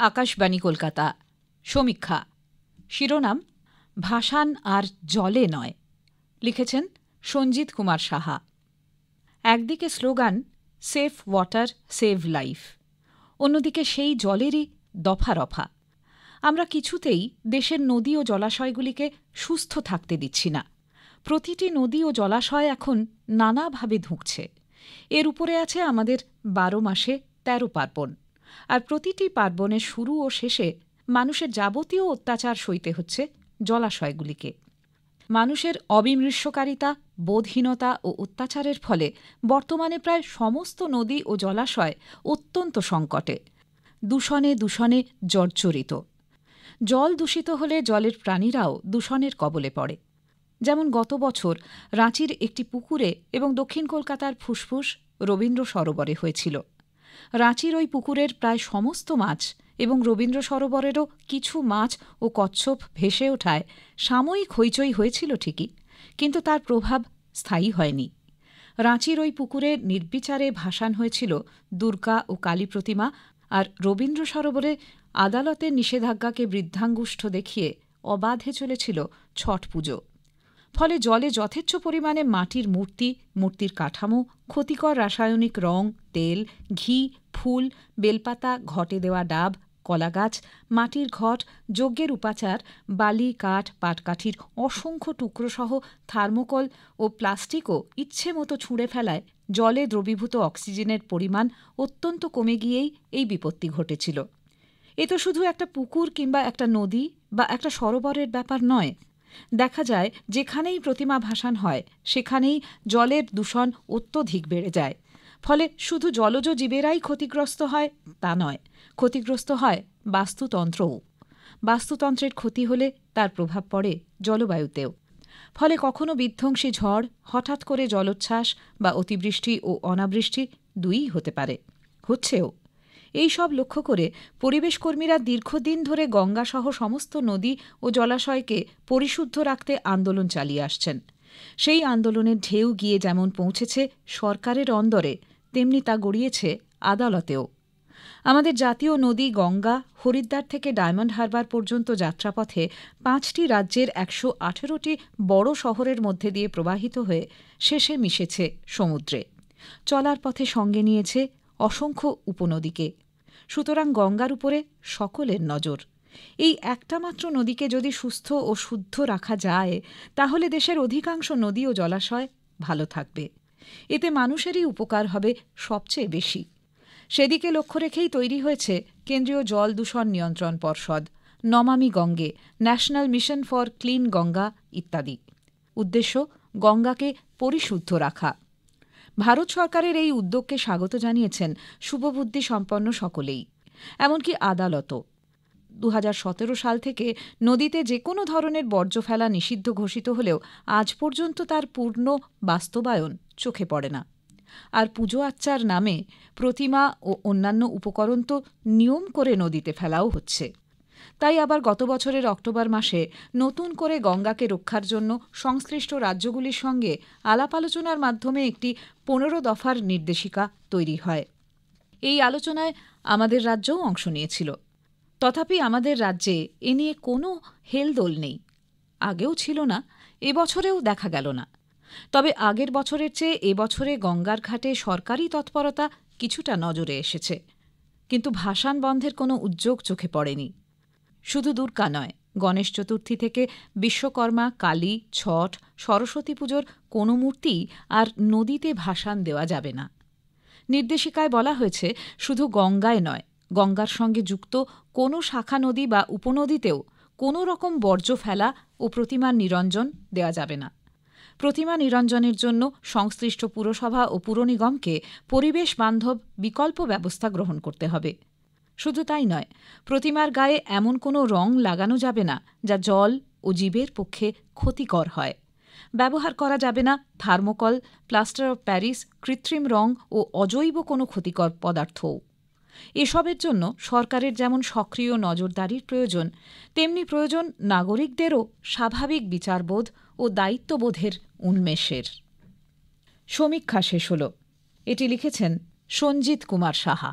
আকাশবাণী কলকাতা সমীক্ষা শিরোনাম ভাসান আর জলে নয়। লিখেছেন সঞ্জিত কুমার সাহা। একদিকে slogan safe water save life, অন্যদিকে সেই জলেরই দফা রফা। আমরা কিছুতেই দেশের নদী ও জলাশয়গুলিকে সুস্থ থাকতে দিচ্ছি না। প্রতিটি নদী ও জলাশয় এখন নানাভাবে ধুঁকছে। এর উপরে আছে আমাদের ১২ মাসে ১৩ পার্বণ, আর প্রতিটি পার্বণের শুরু ও শেষে মানুষের যাবতীয় অত্যাচার সইতে হচ্ছে জলাশয়গুলিকে। মানুষের অবিমৃষ্যকারিতা, বোধহীনতা ও অত্যাচারের ফলে বর্তমানে প্রায় সমস্ত নদী ও জলাশয় অত্যন্ত সংকটে, দূষণে দূষণে জর্জরিত। জল দূষিত হলে জলের প্রাণীরাও দূষণের কবলে পড়ে। যেমন গত বছর রাঁচির একটি পুকুরে এবং দক্ষিণ কলকাতার ফুসফুস রবীন্দ্র সরোবরে হয়েছিল। রাঁচির ওই পুকুরের প্রায় সমস্ত মাছ এবং রবীন্দ্র সরোবরেরও কিছু মাছ ও কচ্ছপ ভেসে ওঠায় সাময়িক হইচই হয়েছিল ঠিকই, কিন্তু তার প্রভাব স্থায়ী হয়নি। রাঁচির ওই পুকুরে নির্বিচারে ভাসান হয়েছিল দুর্গা ও কালী প্রতিমা, আর রবীন্দ্র সরোবরে আদালতের নিষেধাজ্ঞাকে বৃদ্ধাঙ্গুষ্ঠ দেখিয়ে অবাধে চলেছিল ছট পুজো। ফলে জলে যথেচ্ছ পরিমাণে মাটির মূর্তি, মূর্তির কাঠামো, ক্ষতিকর রাসায়নিক রং, তেল, ঘি, ফুল, বেলপাতা, ঘটে দেওয়া ডাব, কলাগাছ, মাটির ঘট, যজ্ঞের উপাচার, বালি, কাঠ, পাটকাঠির অসংখ্য টুকরোসহ থার্মোকল ও প্লাস্টিকও ইচ্ছে মতো ছুঁড়ে ফেলায় জলে দ্রবীভূত অক্সিজেনের পরিমাণ অত্যন্ত কমে গিয়েই এই বিপত্তি ঘটেছিল। এ তো শুধু একটা পুকুর কিংবা একটা নদী বা একটা সরোবরের ব্যাপার নয়। দেখা যায় যেখানেই প্রতিমা ভাসান হয় সেখানেই জলের দূষণ অত্যধিক বেড়ে যায়। ফলে শুধু জলজ জীবেরাই ক্ষতিগ্রস্ত হয় তা নয়, ক্ষতিগ্রস্ত হয় বাস্তুতন্ত্রও। বাস্তুতন্ত্রের ক্ষতি হলে তার প্রভাব পড়ে জলবায়ুতেও। ফলে কখনো বিধ্বংসী ঝড়, হঠাৎ করে জলোচ্ছ্বাস বা অতিবৃষ্টি ও অনাবৃষ্টি দুইই হতে পারে, হচ্ছেও। এই সব লক্ষ্য করে পরিবেশকর্মীরা দীর্ঘদিন ধরে গঙ্গাসহ সমস্ত নদী ও জলাশয়কে পরিশুদ্ধ রাখতে আন্দোলন চালিয়ে আসছেন। সেই আন্দোলনের ঢেউ গিয়ে যেমন পৌঁছেছে সরকারের অন্দরে, তেমনি তা গড়িয়েছে আদালতেও। আমাদের জাতীয় নদী গঙ্গা হরিদ্বার থেকে ডায়মন্ড হারবার পর্যন্ত যাত্রাপথে ৫টি রাজ্যের ১১৮টি বড় শহরের মধ্যে দিয়ে প্রবাহিত হয়ে শেষে মিশেছে সমুদ্রে। চলার পথে সঙ্গে নিয়েছে অসংখ্য উপনদীকে। সুতরাং গঙ্গার উপরে সকলের নজর। এই একটা মাত্র নদীকে যদি সুস্থ ও শুদ্ধ রাখা যায়, তাহলে দেশের অধিকাংশ নদী ও জলাশয় ভালো থাকবে। এতে মানুষেরই উপকার হবে সবচেয়ে বেশি। সেদিকে লক্ষ্য রেখেই তৈরি হয়েছে কেন্দ্রীয় জল দূষণ নিয়ন্ত্রণ পর্ষদ, Namami Gange, national mission for clean Ganga ইত্যাদি। উদ্দেশ্য গঙ্গাকে পরিশুদ্ধ রাখা। ভারত সরকারের এই উদ্যোগকে স্বাগত জানিয়েছেন শুভবুদ্ধি সম্পন্ন সকলেই, এমনকি আদালতও। ২০১৭ সাল থেকে নদীতে যে কোনো ধরনের বর্জ্য ফেলা নিষিদ্ধ ঘোষিত হলেও আজ পর্যন্ত তার পূর্ণ বাস্তবায়ন চোখে পড়ে না। আর পুজো আচ্চার নামে প্রতিমা ও অন্যান্য উপকরণ তো নিয়ম করে নদীতে ফেলাও হচ্ছে। তাই আবার গত বছরের অক্টোবর মাসে নতুন করে গঙ্গাকে রক্ষার জন্য সংশ্লিষ্ট রাজ্যগুলির সঙ্গে আলাপ আলোচনার মাধ্যমে একটি ১৫ দফার নির্দেশিকা তৈরি হয়। এই আলোচনায় আমাদের রাজ্যও অংশ নিয়েছিল। তথাপি আমাদের রাজ্যে এ নিয়ে কোনো হেলদোল নেই। আগেও ছিল না, এবছরেও দেখা গেল না। তবে আগের বছরের চেয়ে এবছরে গঙ্গার ঘাটে সরকারি তৎপরতা কিছুটা নজরে এসেছে, কিন্তু ভাসান বন্ধের কোনো উদ্যোগ চোখে পড়েনি। শুধু দুর্গা নয়, গণেশ চতুর্থী থেকে বিশ্বকর্মা, কালী, ছট, সরস্বতী পুজোর কোনো মূর্তি আর নদীতে ভাসান দেওয়া যাবে না। নির্দেশিকায় বলা হয়েছে শুধু গঙ্গায় নয়, গঙ্গার সঙ্গে যুক্ত কোনো শাখা নদী বা উপনদীতেও কোনো রকম বর্জ্য ফেলা ও প্রতিমার নিরঞ্জন দেওয়া যাবে না। প্রতিমা নিরঞ্জনের জন্য সংশ্লিষ্ট পুরসভা ও পুর নিগমকে পরিবেশ বান্ধব বিকল্প ব্যবস্থা গ্রহণ করতে হবে। শুধু তাই নয়, প্রতিমার গায়ে এমন কোনো রং লাগানো যাবে না যা জল ও জীবের পক্ষে ক্ষতিকর হয়। ব্যবহার করা যাবে না থার্মোকল, প্লাস্টার অব প্যারিস, কৃত্রিম রং ও অজৈব কোনো ক্ষতিকর পদার্থও। এসবের জন্য সরকারের যেমন সক্রিয় নজরদারির প্রয়োজন, তেমনি প্রয়োজন নাগরিকদেরও স্বাভাবিক বিচারবোধ ও দায়িত্ববোধের উন্মেষের। সমীক্ষা শেষ হল। এটি লিখেছেন সঞ্জিত কুমার সাহা।